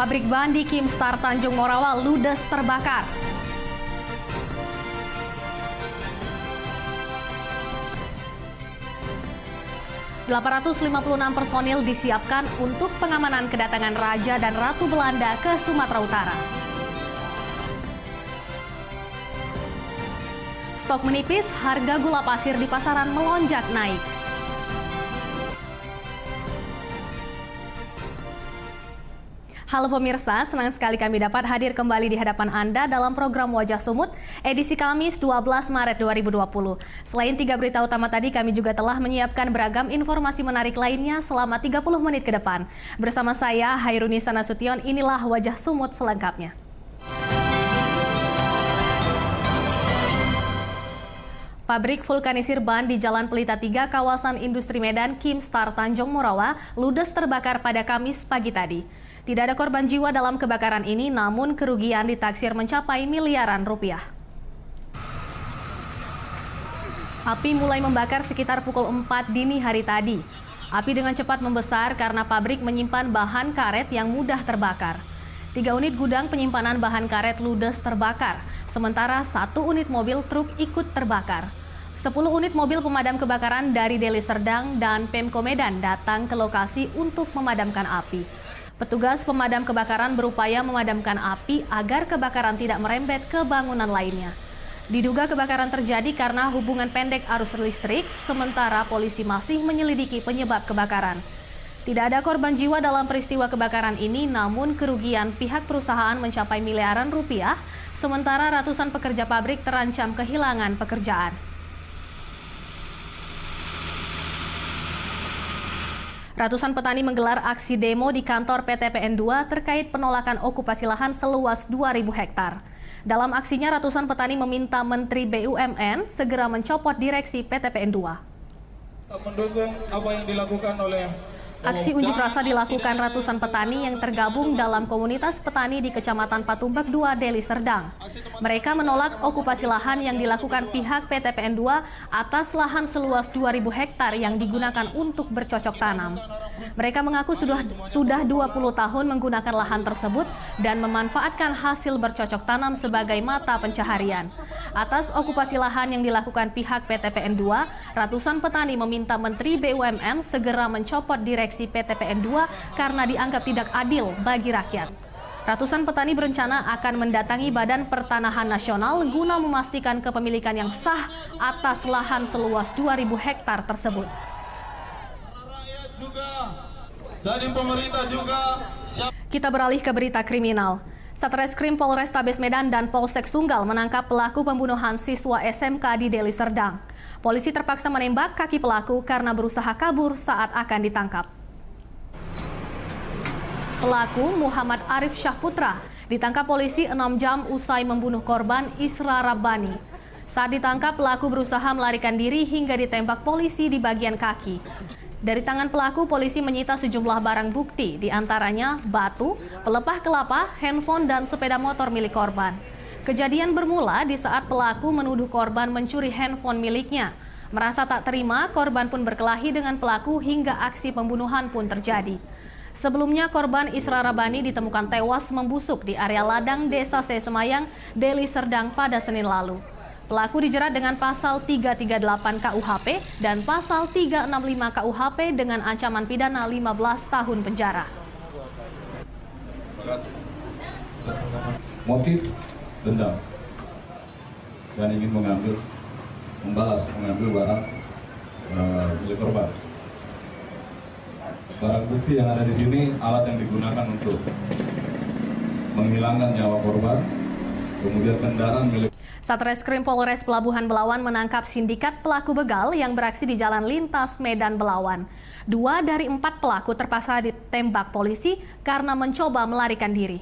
Pabrik ban di Kimstar Tanjung Morawa ludes terbakar. ...856 personil disiapkan untuk pengamanan kedatangan Raja dan Ratu Belanda ke Sumatera Utara. Stok menipis, harga gula pasir di pasaran melonjak naik. Halo pemirsa, senang sekali kami dapat hadir kembali di hadapan Anda dalam program Wajah Sumut edisi Kamis 12 Maret 2020. Selain 3 berita utama tadi, kami juga telah menyiapkan beragam informasi menarik lainnya selama 30 menit ke depan. Bersama saya, Hairunisa Nasution, inilah Wajah Sumut selengkapnya. Pabrik vulkanisir ban di Jalan Pelita 3, kawasan industri Medan, Kimstar Tanjung Morawa, ludes terbakar pada Kamis pagi tadi. Tidak ada korban jiwa dalam kebakaran ini, namun kerugian ditaksir mencapai miliaran rupiah. Api mulai membakar sekitar pukul 4 dini hari tadi. Api dengan cepat membesar karena pabrik menyimpan bahan karet yang mudah terbakar. 3 unit gudang penyimpanan bahan karet ludes terbakar, sementara 1 unit mobil truk ikut terbakar. 10 unit mobil pemadam kebakaran dari Deli Serdang dan Pemko Medan datang ke lokasi untuk memadamkan api. Petugas pemadam kebakaran berupaya memadamkan api agar kebakaran tidak merembet ke bangunan lainnya. Diduga kebakaran terjadi karena hubungan pendek arus listrik, sementara polisi masih menyelidiki penyebab kebakaran. Tidak ada korban jiwa dalam peristiwa kebakaran ini, namun kerugian pihak perusahaan mencapai miliaran rupiah, sementara ratusan pekerja pabrik terancam kehilangan pekerjaan. Ratusan petani menggelar aksi demo di kantor PT PN 2 terkait penolakan okupasi lahan seluas 2.000 hektar. Dalam aksinya, ratusan petani meminta Menteri BUMN segera mencopot direksi PT PN 2. Mendukung apa yang dilakukan oleh Aksi unjuk rasa dilakukan ratusan petani yang tergabung dalam komunitas petani di Kecamatan Patumbak 2, Deli Serdang. Mereka menolak okupasi lahan yang dilakukan pihak PT PN 2 atas lahan seluas 2.000 hektar yang digunakan untuk bercocok tanam. Mereka mengaku sudah 20 tahun menggunakan lahan tersebut dan memanfaatkan hasil bercocok tanam sebagai mata pencaharian. Atas okupasi lahan yang dilakukan pihak PT PN 2, ratusan petani meminta Menteri BUMN segera mencopot direksi PT PN 2 karena dianggap tidak adil bagi rakyat. Ratusan petani berencana akan mendatangi Badan Pertanahan Nasional guna memastikan kepemilikan yang sah atas lahan seluas 2.000 hektar tersebut. Kita beralih ke berita kriminal. Satreskrim Polrestabes Medan dan Polsek Sunggal menangkap pelaku pembunuhan siswa SMK di Deli Serdang. Polisi terpaksa menembak kaki pelaku karena berusaha kabur saat akan ditangkap. Pelaku Muhammad Arif Syahputra ditangkap polisi 6 jam usai membunuh korban Isra Rabbani. Saat ditangkap, pelaku berusaha melarikan diri hingga ditembak polisi di bagian kaki. Dari tangan pelaku, polisi menyita sejumlah barang bukti, diantaranya batu, pelepah kelapa, handphone, dan sepeda motor milik korban. Kejadian bermula di saat pelaku menuduh korban mencuri handphone miliknya. Merasa tak terima, korban pun berkelahi dengan pelaku hingga aksi pembunuhan pun terjadi. Sebelumnya, korban Isra Rabbani ditemukan tewas membusuk di area ladang Desa C. Semayang, Deli Serdang pada Senin lalu. Pelaku dijerat dengan pasal 338 KUHP dan pasal 365 KUHP dengan ancaman pidana 15 tahun penjara. Motif dendam dan ingin mengambil barang milik korban. Barang bukti yang ada di sini alat yang digunakan untuk menghilangkan nyawa korban, kemudian kendaraan milik. Satreskrim Polres Pelabuhan Belawan menangkap sindikat pelaku begal yang beraksi di Jalan Lintas Medan Belawan. 2 dari 4 pelaku terpaksa ditembak polisi karena mencoba melarikan diri.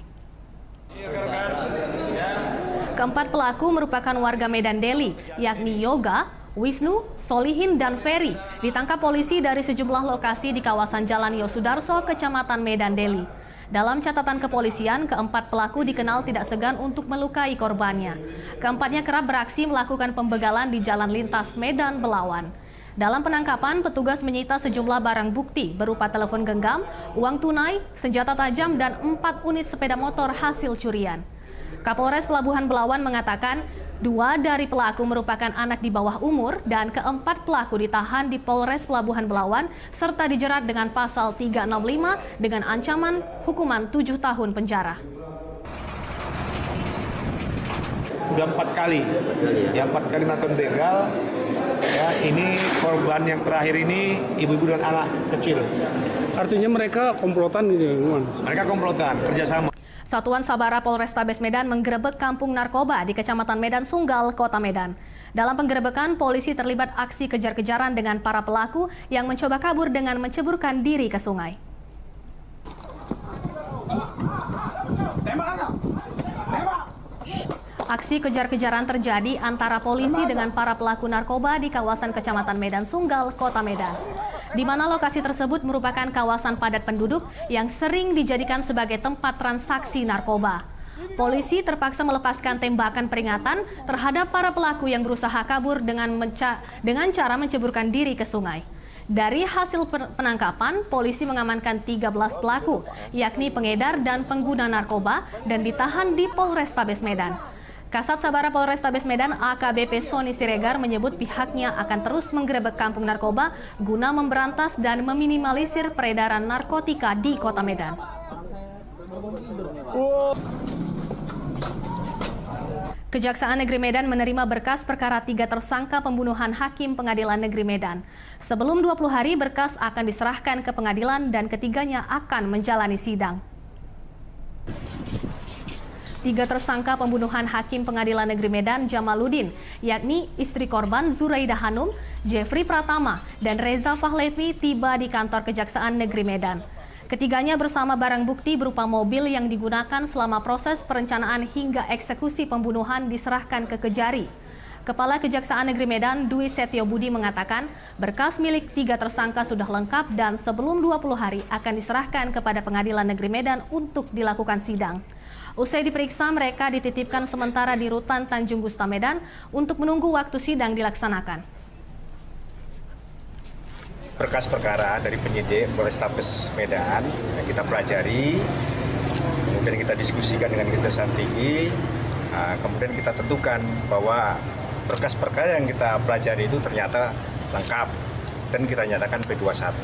Keempat pelaku merupakan warga Medan Deli, yakni Yoga, Wisnu, Solihin, dan Ferry. Ditangkap polisi dari sejumlah lokasi di kawasan Jalan Yosudarso, Kecamatan Medan Deli. Dalam catatan kepolisian, keempat pelaku dikenal tidak segan untuk melukai korbannya. Keempatnya kerap beraksi melakukan pembegalan di Jalan Lintas Medan Belawan. Dalam penangkapan, petugas menyita sejumlah barang bukti berupa telepon genggam, uang tunai, senjata tajam, dan 4 unit sepeda motor hasil curian. Kapolres Pelabuhan Belawan mengatakan 2 dari pelaku merupakan anak di bawah umur dan keempat pelaku ditahan di Polres Pelabuhan Belawan serta dijerat dengan pasal 365 dengan ancaman hukuman 7 tahun penjara. Udah 4 kali, ya 4 kali melakukan begal. Ya, ini korban yang terakhir ini ibu-ibu dan anak kecil. Artinya mereka komplotan gitu ya? Mereka komplotan, kerjasama. Satuan Sabara Polrestabes Medan menggerebek kampung narkoba di Kecamatan Medan Sunggal, Kota Medan. Dalam penggerebekan, polisi terlibat aksi kejar-kejaran dengan para pelaku yang mencoba kabur dengan menceburkan diri ke sungai. Aksi kejar-kejaran terjadi antara polisi dengan para pelaku narkoba di kawasan Kecamatan Medan Sunggal, Kota Medan. Di mana lokasi tersebut merupakan kawasan padat penduduk yang sering dijadikan sebagai tempat transaksi narkoba. Polisi terpaksa melepaskan tembakan peringatan terhadap para pelaku yang berusaha kabur dengan cara menceburkan diri ke sungai. Dari hasil penangkapan, polisi mengamankan 13 pelaku, yakni pengedar dan pengguna narkoba, dan ditahan di Polrestabes Medan. Kasat Sabara Polrestabes Medan AKBP Sony Siregar menyebut pihaknya akan terus menggerebek kampung narkoba guna memberantas dan meminimalisir peredaran narkotika di Kota Medan. Kejaksaan Negeri Medan menerima berkas perkara 3 tersangka pembunuhan Hakim Pengadilan Negeri Medan. Sebelum 20 hari berkas akan diserahkan ke pengadilan dan ketiganya akan menjalani sidang. 3 tersangka pembunuhan Hakim Pengadilan Negeri Medan Jamaluddin, yakni istri korban Zuraida Hanum, Jeffrey Pratama, dan Reza Fahlevi tiba di kantor Kejaksaan Negeri Medan. Ketiganya bersama barang bukti berupa mobil yang digunakan selama proses perencanaan hingga eksekusi pembunuhan diserahkan ke Kejari. Kepala Kejaksaan Negeri Medan Dwi Setio Budi mengatakan berkas milik 3 tersangka sudah lengkap dan sebelum 20 hari akan diserahkan kepada Pengadilan Negeri Medan untuk dilakukan sidang. Usai diperiksa, mereka dititipkan sementara di Rutan Tanjung Gusta Medan untuk menunggu waktu sidang dilaksanakan. Berkas perkara dari penyidik Polrestabes Medan yang kita pelajari, kemudian kita diskusikan dengan Kejaksaan Tinggi, kemudian kita tentukan bahwa berkas perkara yang kita pelajari itu ternyata lengkap dan kita nyatakan P21.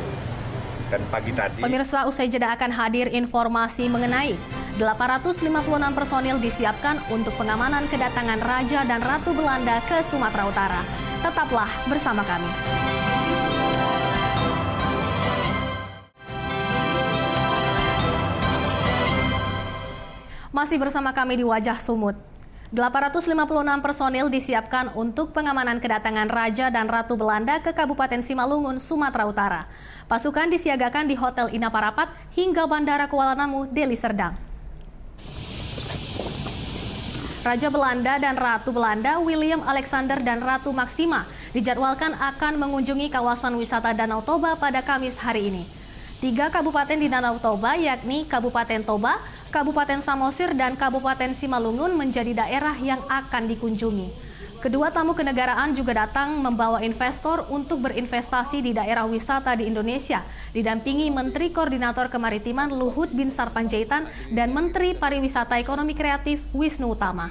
Dan pagi tadi, pemirsa, usai jeda akan hadir informasi mengenai 856 personil disiapkan untuk pengamanan kedatangan Raja dan Ratu Belanda ke Sumatera Utara. Tetaplah bersama kami. Masih bersama kami di Wajah Sumut. 856 personil disiapkan untuk pengamanan kedatangan Raja dan Ratu Belanda ke Kabupaten Simalungun, Sumatera Utara. Pasukan disiagakan di Hotel Ina Parapat hingga Bandara Kuala Namu, Deli Serdang. Raja Belanda dan Ratu Belanda William Alexander dan Ratu Maxima dijadwalkan akan mengunjungi kawasan wisata Danau Toba pada Kamis hari ini. 3 kabupaten di Danau Toba yakni Kabupaten Toba, Kabupaten Samosir, dan Kabupaten Simalungun menjadi daerah yang akan dikunjungi. Kedua tamu kenegaraan juga datang membawa investor untuk berinvestasi di daerah wisata di Indonesia, didampingi Menteri Koordinator Kemaritiman Luhut Binsar Panjaitan dan Menteri Pariwisata Ekonomi Kreatif Wisnu Utama.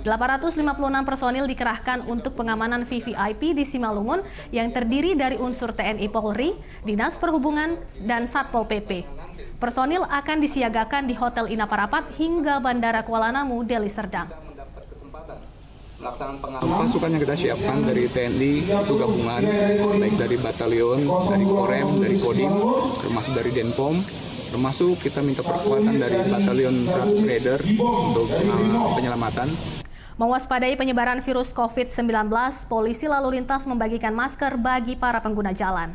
856 personil dikerahkan untuk pengamanan VVIP di Simalungun yang terdiri dari unsur TNI Polri, Dinas Perhubungan, dan Satpol PP. Personil akan disiagakan di Hotel Ina Parapat hingga Bandara Kuala Namu, Deli Serdang. Pasukan yang kita siapkan dari TNI itu gabungan, baik dari batalion, dari Korem, dari Kodim, termasuk dari Denpom, termasuk kita minta perkuatan dari batalion 100 Raider untuk penyelamatan. Mewaspadai penyebaran virus COVID-19, polisi lalu lintas membagikan masker bagi para pengguna jalan.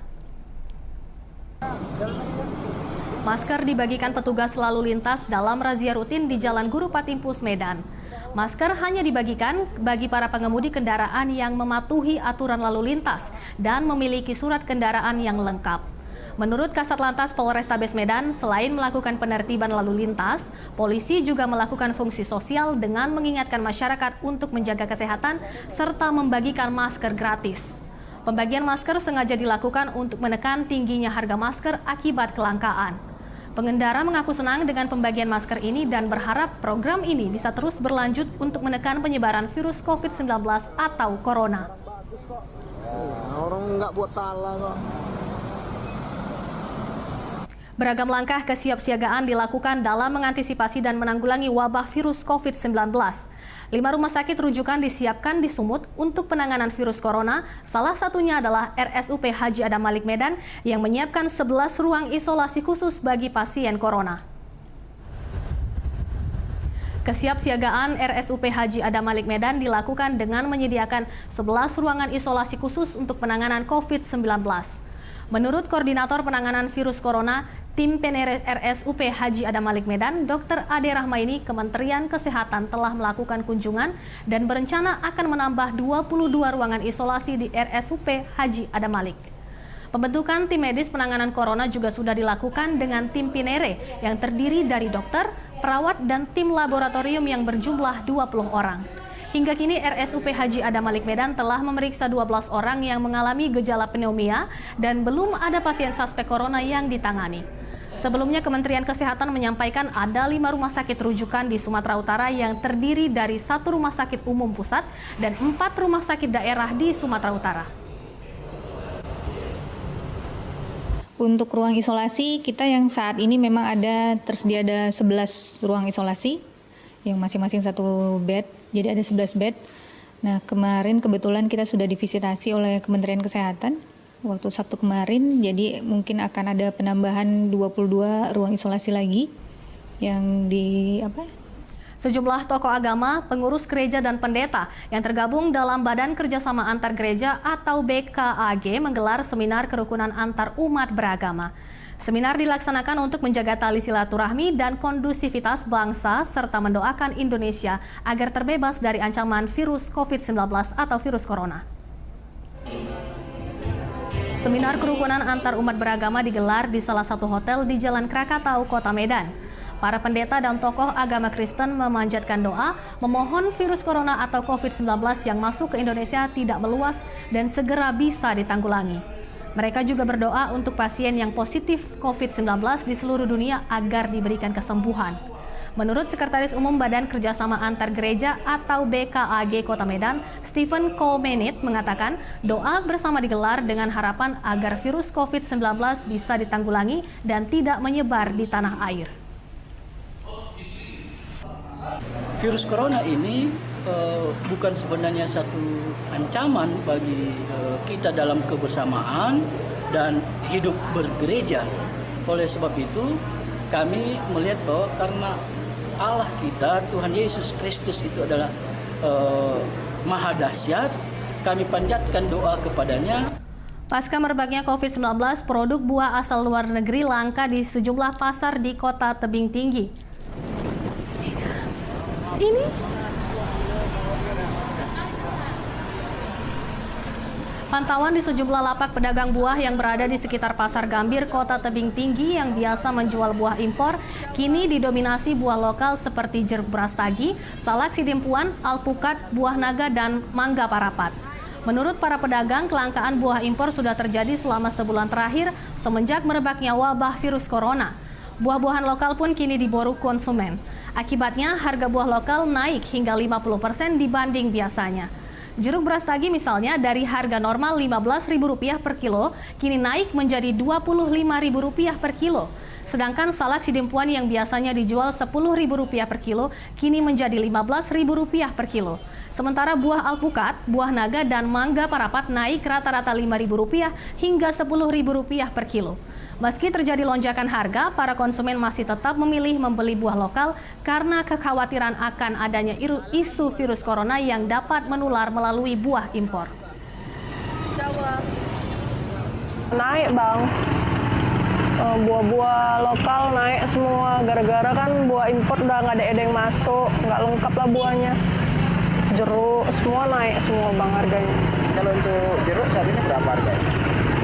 Masker dibagikan petugas lalu lintas dalam razia rutin di Jalan Guru Patimpus, Medan. Masker hanya dibagikan bagi para pengemudi kendaraan yang mematuhi aturan lalu lintas dan memiliki surat kendaraan yang lengkap. Menurut Kasat Lantas Polrestabes Medan, selain melakukan penertiban lalu lintas, polisi juga melakukan fungsi sosial dengan mengingatkan masyarakat untuk menjaga kesehatan serta membagikan masker gratis. Pembagian masker sengaja dilakukan untuk menekan tingginya harga masker akibat kelangkaan. Pengendara mengaku senang dengan pembagian masker ini dan berharap program ini bisa terus berlanjut untuk menekan penyebaran virus COVID-19 atau corona. Orang nggak buat salah kok. Beragam langkah kesiapsiagaan dilakukan dalam mengantisipasi dan menanggulangi wabah virus COVID-19. 5 rumah sakit rujukan disiapkan di Sumut untuk penanganan virus corona. Salah satunya adalah RSUP Haji Adam Malik Medan yang menyiapkan 11 ruang isolasi khusus bagi pasien corona. Kesiapsiagaan RSUP Haji Adam Malik Medan dilakukan dengan menyediakan 11 ruangan isolasi khusus untuk penanganan COVID-19. Menurut Koordinator Penanganan Virus Corona, Tim Penere RSUP Haji Adam Malik Medan, Dr. Ade Rahmaini, Kementerian Kesehatan telah melakukan kunjungan dan berencana akan menambah 22 ruangan isolasi di RSUP Haji Adam Malik. Pembentukan tim medis penanganan corona juga sudah dilakukan dengan tim Pinere yang terdiri dari dokter, perawat, dan tim laboratorium yang berjumlah 20 orang. Hingga kini RSUP Haji Adam Malik Medan telah memeriksa 12 orang yang mengalami gejala pneumonia dan belum ada pasien suspek corona yang ditangani. Sebelumnya Kementerian Kesehatan menyampaikan ada 5 rumah sakit rujukan di Sumatera Utara yang terdiri dari 1 rumah sakit umum pusat dan 4 rumah sakit daerah di Sumatera Utara. Untuk ruang isolasi, kita yang saat ini memang tersedia 11 ruang isolasi, yang masing-masing 1 bed, jadi ada 11 bed. Nah, kemarin kebetulan kita sudah divisitasi oleh Kementerian Kesehatan waktu Sabtu kemarin, jadi mungkin akan ada penambahan 22 ruang isolasi lagi yang Sejumlah tokoh agama, pengurus gereja dan pendeta yang tergabung dalam Badan Kerjasama Antar Gereja atau BKAG menggelar seminar kerukunan antar umat beragama. Seminar dilaksanakan untuk menjaga tali silaturahmi dan kondusivitas bangsa serta mendoakan Indonesia agar terbebas dari ancaman virus COVID-19 atau virus corona. Seminar kerukunan antar umat beragama digelar di salah satu hotel di Jalan Krakatau, Kota Medan. Para pendeta dan tokoh agama Kristen memanjatkan doa, memohon virus corona atau COVID-19 yang masuk ke Indonesia tidak meluas dan segera bisa ditanggulangi. Mereka juga berdoa untuk pasien yang positif COVID-19 di seluruh dunia agar diberikan kesembuhan. Menurut Sekretaris Umum Badan Kerjasama Antar Gereja atau BKAG Kota Medan, Stephen Komenit mengatakan doa bersama digelar dengan harapan agar virus COVID-19 bisa ditanggulangi dan tidak menyebar di tanah air. Virus corona ini bukan sebenarnya satu ancaman bagi kita dalam kebersamaan dan hidup bergereja. Oleh sebab itu, kami melihat bahwa karena Allah kita, Tuhan Yesus Kristus itu adalah maha dahsyat, kami panjatkan doa kepadanya. Pasca merebaknya COVID-19, produk buah asal luar negeri langka di sejumlah pasar di Kota Tebing Tinggi. Ini pantauan di sejumlah lapak pedagang buah yang berada di sekitar Pasar Gambir, Kota Tebing Tinggi yang biasa menjual buah impor, kini didominasi buah lokal seperti jeruk brastagi, salak sidimpuan, alpukat, buah naga, dan mangga parapat. Menurut para pedagang, kelangkaan buah impor sudah terjadi selama sebulan terakhir semenjak merebaknya wabah virus corona. Buah-buahan lokal pun kini diburu konsumen. Akibatnya, harga buah lokal naik hingga 50% dibanding biasanya. Jeruk brastagi misalnya dari harga normal Rp15.000 per kilo, kini naik menjadi Rp25.000 per kilo. Sedangkan salak sidimpuan yang biasanya dijual Rp10.000 per kilo, kini menjadi Rp15.000 per kilo. Sementara buah alpukat, buah naga, dan mangga parapat naik rata-rata Rp5.000 hingga Rp10.000 per kilo. Meski terjadi lonjakan harga, para konsumen masih tetap memilih membeli buah lokal karena kekhawatiran akan adanya isu virus corona yang dapat menular melalui buah impor. Naik bang, buah-buah lokal naik semua gara-gara kan buah impor udah nggak ada yang masuk, nggak lengkap lah buahnya. Jeruk semua naik semua bang harganya. Kalau untuk jeruk saat ini berapa harganya?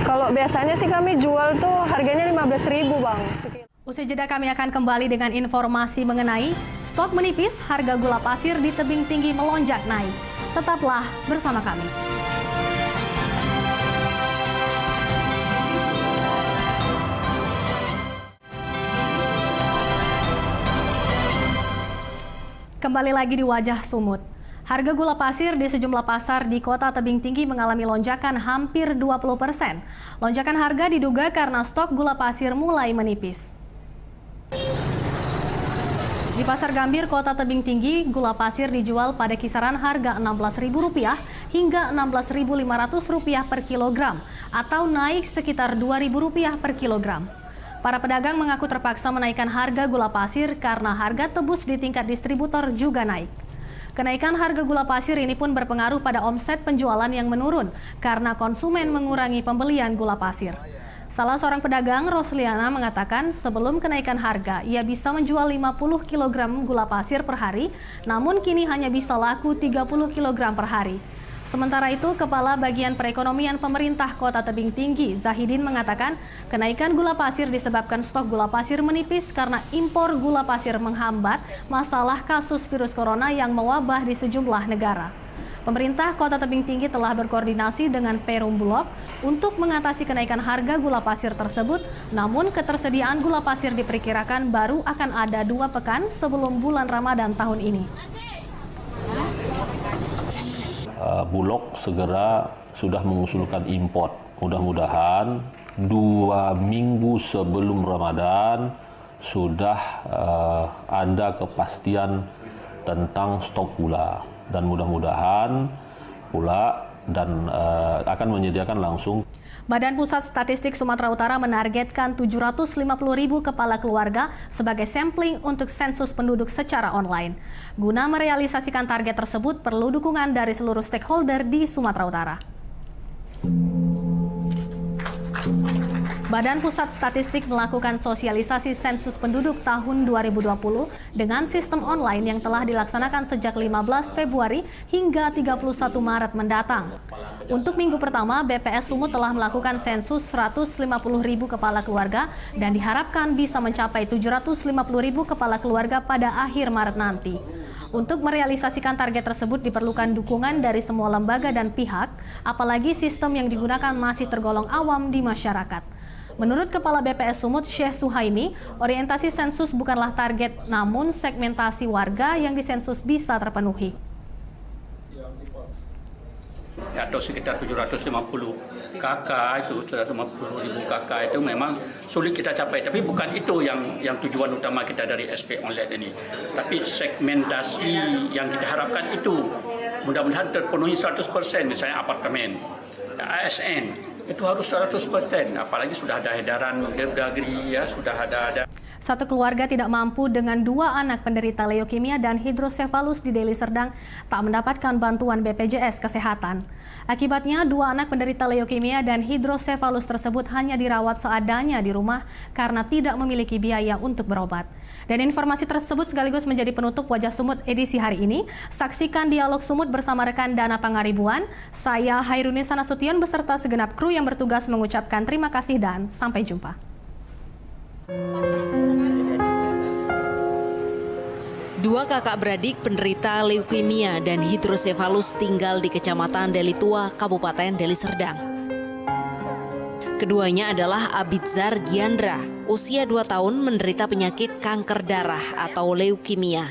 Kalau biasanya sih kami jual tuh harganya Rp15.000 bang. Usai jeda kami akan kembali dengan informasi mengenai stok menipis, harga gula pasir di Tebing Tinggi melonjak naik. Tetaplah bersama kami. Kembali lagi di Wajah Sumut. Harga gula pasir di sejumlah pasar di Kota Tebing Tinggi mengalami lonjakan hampir 20%. Lonjakan harga diduga karena stok gula pasir mulai menipis. Di Pasar Gambir, Kota Tebing Tinggi, gula pasir dijual pada kisaran harga Rp16.000 hingga Rp16.500 per kilogram atau naik sekitar Rp2.000 per kilogram. Para pedagang mengaku terpaksa menaikkan harga gula pasir karena harga tebus di tingkat distributor juga naik. Kenaikan harga gula pasir ini pun berpengaruh pada omset penjualan yang menurun karena konsumen mengurangi pembelian gula pasir. Salah seorang pedagang, Rosliana, mengatakan sebelum kenaikan harga, ia bisa menjual 50 kg gula pasir per hari, namun kini hanya bisa laku 30 kg per hari. Sementara itu, Kepala Bagian Perekonomian Pemerintah Kota Tebing Tinggi, Zahidin, mengatakan kenaikan gula pasir disebabkan stok gula pasir menipis karena impor gula pasir menghambat masalah kasus virus corona yang mewabah di sejumlah negara. Pemerintah Kota Tebing Tinggi telah berkoordinasi dengan Perum Bulog untuk mengatasi kenaikan harga gula pasir tersebut, namun ketersediaan gula pasir diperkirakan baru akan ada 2 pekan sebelum bulan Ramadan tahun ini. Bulog segera sudah mengusulkan import. Mudah-mudahan 2 minggu sebelum Ramadan sudah ada kepastian tentang stok gula. Dan mudah-mudahan pula dan akan menyediakan langsung. Badan Pusat Statistik Sumatera Utara menargetkan 750.000 kepala keluarga sebagai sampling untuk sensus penduduk secara online. Guna merealisasikan target tersebut perlu dukungan dari seluruh stakeholder di Sumatera Utara. Badan Pusat Statistik melakukan sosialisasi sensus penduduk tahun 2020 dengan sistem online yang telah dilaksanakan sejak 15 Februari hingga 31 Maret mendatang. Untuk minggu pertama, BPS Sumut telah melakukan sensus 150.000 kepala keluarga dan diharapkan bisa mencapai 750.000 kepala keluarga pada akhir Maret nanti. Untuk merealisasikan target tersebut diperlukan dukungan dari semua lembaga dan pihak, apalagi sistem yang digunakan masih tergolong awam di masyarakat. Menurut Kepala BPS Sumut, Syekh Suhaimi, orientasi sensus bukanlah target, namun segmentasi warga yang disensus bisa terpenuhi. Atau sekitar 750 KK itu, 750.000 KK itu memang sulit kita capai. Tapi bukan itu yang tujuan utama kita dari SP Online ini. Tapi segmentasi yang kita harapkan itu mudah-mudahan terpenuhi 100%, misalnya apartemen, ASN. Itu harus 100%, apalagi sudah ada edaran Mendagri, ya, sudah ada. Satu keluarga tidak mampu dengan 2 anak penderita leukemia dan hidrosefalus di Deli Serdang tak mendapatkan bantuan BPJS Kesehatan. Akibatnya, 2 anak penderita leukemia dan hidrosefalus tersebut hanya dirawat seadanya di rumah karena tidak memiliki biaya untuk berobat. Dan informasi tersebut sekaligus menjadi penutup Wajah Sumut edisi hari ini. Saksikan Dialog Sumut bersama rekan Dana Pangaribuan. Saya Hairunisa Nasution beserta segenap kru yang bertugas mengucapkan terima kasih dan sampai jumpa. Dua kakak beradik penderita leukemia dan hidrosefalus tinggal di Kecamatan Deli Tua, Kabupaten Deli Serdang. Keduanya adalah Abidzar Giandra, usia 2 tahun menderita penyakit kanker darah atau leukemia.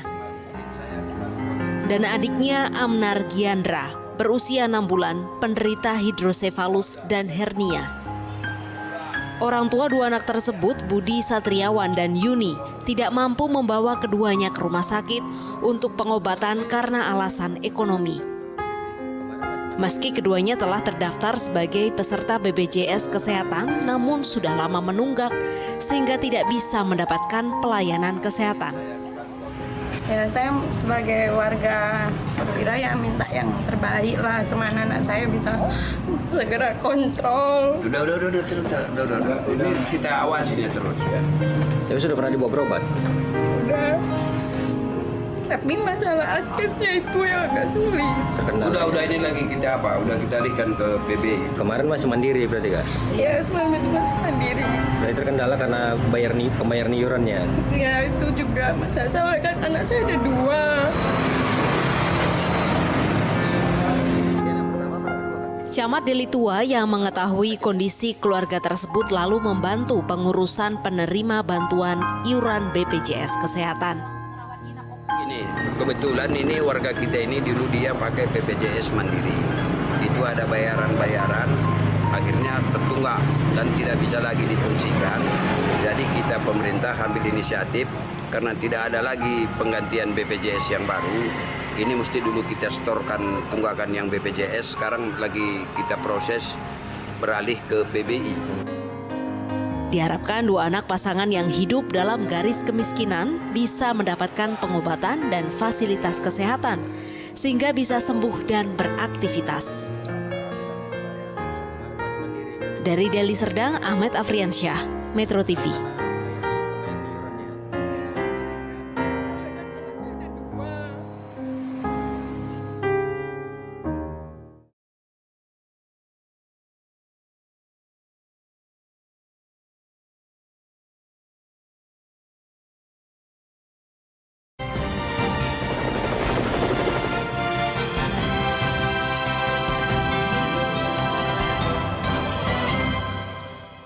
Dan adiknya Amnar Giandra, berusia 6 bulan, penderita hidrosefalus dan hernia. Orang tua 2 anak tersebut, Budi Satriawan dan Yuni, tidak mampu membawa keduanya ke rumah sakit untuk pengobatan karena alasan ekonomi. Meski keduanya telah terdaftar sebagai peserta BPJS Kesehatan, namun sudah lama menunggak sehingga tidak bisa mendapatkan pelayanan kesehatan. Ya, saya sebagai warga perwira ya minta yang terbaik lah, cuman anak saya bisa segera kontrol. Udah, ini kita awasi dia terus ya. Tapi sudah pernah dibawa berobat? Udah. Tapi masalah askesnya itu yang agak sulit. Udah ini lagi kita Udah kita alihkan ke PB. Kemarin masih mandiri berarti Kak? Iya, semalam itu masih mandiri. Berarti terkendala karena pembayar iurannya? Ya, itu juga masalah kan anak saya ada 2. Camat Deli Tua yang mengetahui kondisi keluarga tersebut lalu membantu pengurusan penerima bantuan iuran BPJS Kesehatan. Ini kebetulan ini warga kita ini dulu dia pakai BPJS Mandiri. Itu ada bayaran-bayaran, akhirnya tertunggak dan tidak bisa lagi difungsikan. Jadi kita pemerintah ambil inisiatif karena tidak ada lagi penggantian BPJS yang baru. Ini mesti dulu kita setorkan tunggakan yang BPJS, sekarang lagi kita proses beralih ke PBI. Diharapkan 2 anak pasangan yang hidup dalam garis kemiskinan bisa mendapatkan pengobatan dan fasilitas kesehatan sehingga bisa sembuh dan beraktivitas. Dari Deli Serdang, Ahmad Afriansyah, Metro TV.